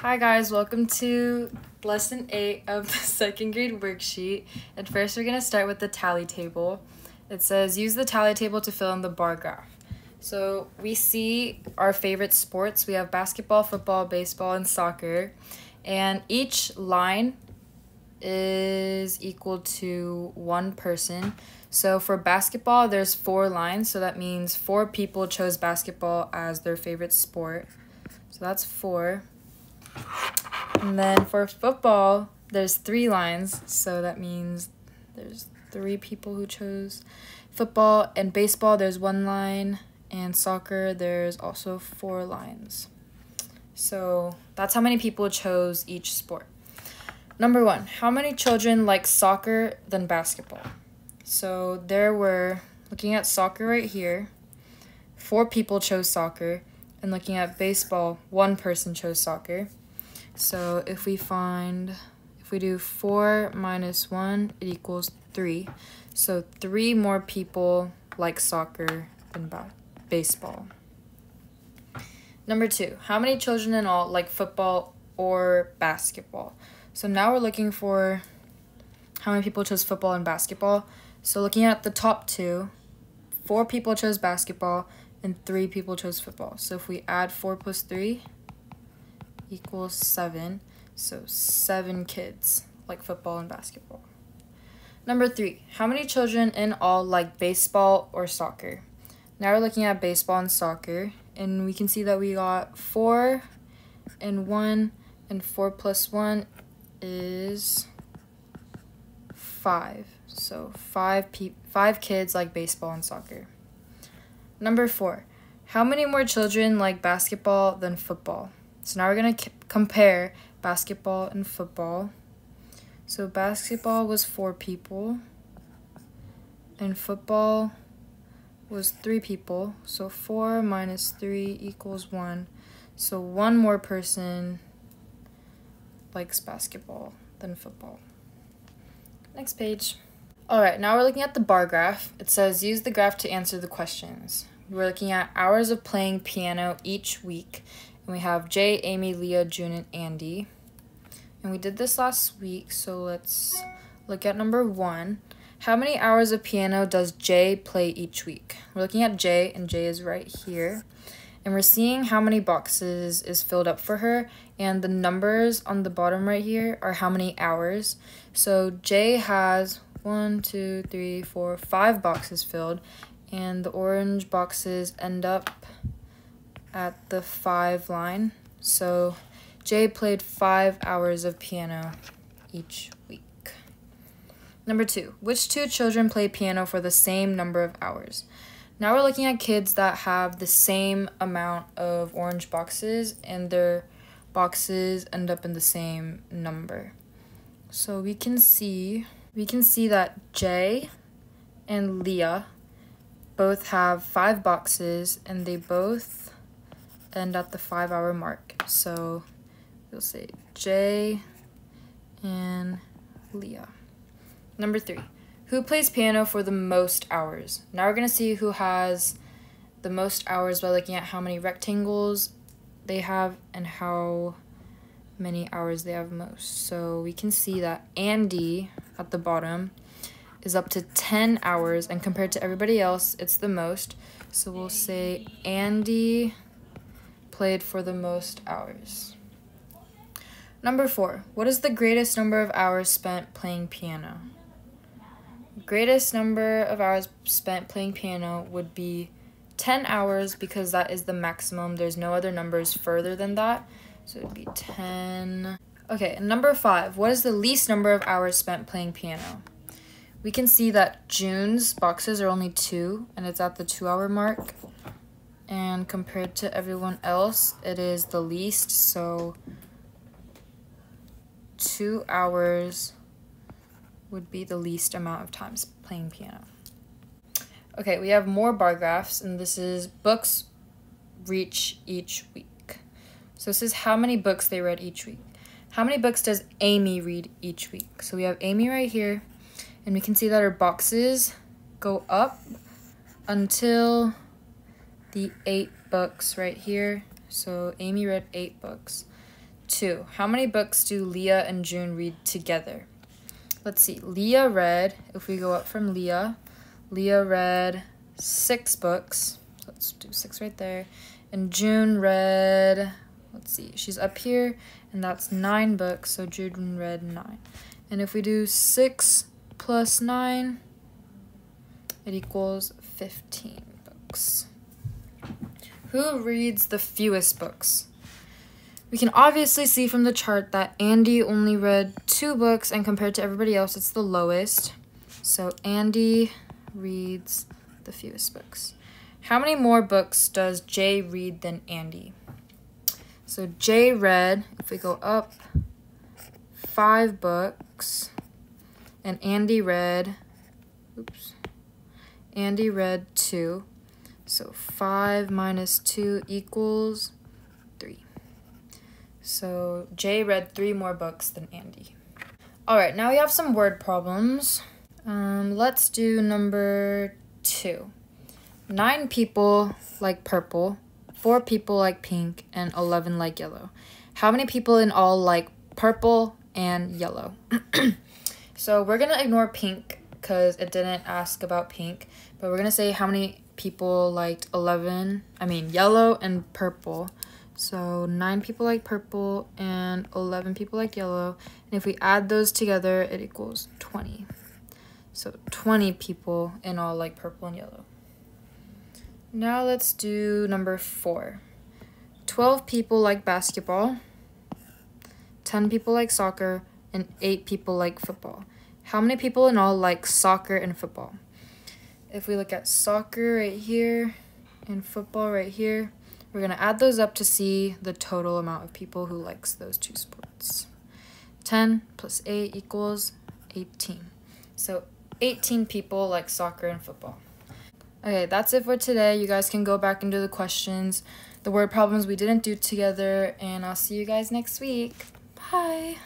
Hi guys, welcome to lesson 8 of the second grade worksheet. And first we're going to start with the tally table. It says use the tally table to fill in the bar graph. So we see our favorite sports. We have basketball, football, baseball, and soccer. And each line is equal to one person. So for basketball, there's 4 lines. So that means 4 people chose basketball as their favorite sport. So that's 4. And then for football, there's 3 lines, so that means there's 3 people who chose football. And baseball, there's 1 line, and soccer, there's also 4 lines. So that's how many people chose each sport. Number 1, how many children like soccer than basketball? So there were, looking at soccer right here, 4 people chose soccer, and looking at baseball, 1 person chose soccer. So if we do 4 minus 1, it equals 3. So 3 more people like soccer than baseball. Number 2, how many children in all like football or basketball? So now we're looking for how many people chose football and basketball. So looking at the top 2, 4 people chose basketball and 3 people chose football. So if we add 4 plus 3, equals 7, so 7 kids like football and basketball. Number 3, how many children in all like baseball or soccer? Now we're looking at baseball and soccer, and we can see that we got 4 and 1, and 4 plus 1 is 5. So 5 kids like baseball and soccer. Number 4, how many more children like basketball than football? So now we're going to compare basketball and football. So basketball was 4 people, and football was 3 people. So 4 minus 3 equals 1. So 1 more person likes basketball than football. Next page. Alright, now we're looking at the bar graph. It says use the graph to answer the questions. We're looking at hours of playing piano each week. And we have Jay, Amy, Leah, June, and Andy. And we did this last week, so let's look at number 1. How many hours of piano does Jay play each week? We're looking at Jay, and Jay is right here. And we're seeing how many boxes is filled up for her. And the numbers on the bottom right here are how many hours. So Jay has 1, 2, 3, 4, 5 boxes filled. And the orange boxes end up at the 5 line. So Jay played 5 hours of piano each week. Number 2, which 2 children play piano for the same number of hours? Now we're looking at kids that have the same amount of orange boxes, and their boxes end up in the same number. So we can see that Jay and Leah both have 5 boxes, and they both end at the 5-hour mark. So we'll say Jay and Leah. Number 3, who plays piano for the most hours? Now we're going to see who has the most hours by looking at how many rectangles they have and how many hours they have most. So we can see that Andy at the bottom is up to 10 hours, and compared to everybody else, it's the most. So we'll say Andy played for the most hours. Number 4, what is the greatest number of hours spent playing piano? Greatest number of hours spent playing piano would be 10 hours, because that is the maximum. There's no other numbers further than that. So it would be 10. Okay, number 5, what is the least number of hours spent playing piano? We can see that June's boxes are only 2, and it's at the 2-hour mark. And compared to everyone else, it is the least, so 2 hours would be the least amount of times playing piano. Okay, we have more bar graphs, and this is books reach each week. So this is how many books they read each week. How many books does Amy read each week? So we have Amy right here, and we can see that her boxes go up until the 8 books right here. So Amy read 8 books. 2. How many books do Leah and June read together? Let's see. Leah read, if we go up from Leah read 6 books. Let's do 6 right there. And June read, let's see, she's up here, and that's 9 books, so June read 9. And if we do 6 plus 9, it equals 15 books. Who reads the fewest books? We can obviously see from the chart that Andy only read 2 books, and compared to everybody else, it's the lowest. So Andy reads the fewest books. How many more books does Jay read than Andy? So Jay read, if we go up, 5 books, and Andy read 2. So 5 minus 2 equals 3. So Jay read 3 more books than Andy. All right, now we have some word problems. Let's do number 2. 9 people like purple, 4 people like pink, and 11 like yellow. How many people in all like purple and yellow? So we're going to ignore pink because it didn't ask about pink, but we're going to say how many people liked yellow and purple. So 9 people like purple and 11 people like yellow. And if we add those together, it equals 20. So 20 people in all like purple and yellow. Now let's do number 4. 12 people like basketball, 10 people like soccer, and 8 people like football. How many people in all like soccer and football? If we look at soccer right here and football right here, we're going to add those up to see the total amount of people who likes those 2 sports. 10 plus 8 equals 18. So 18 people like soccer and football. Okay, that's it for today. You guys can go back and do the questions, the word problems we didn't do together, and I'll see you guys next week. Bye!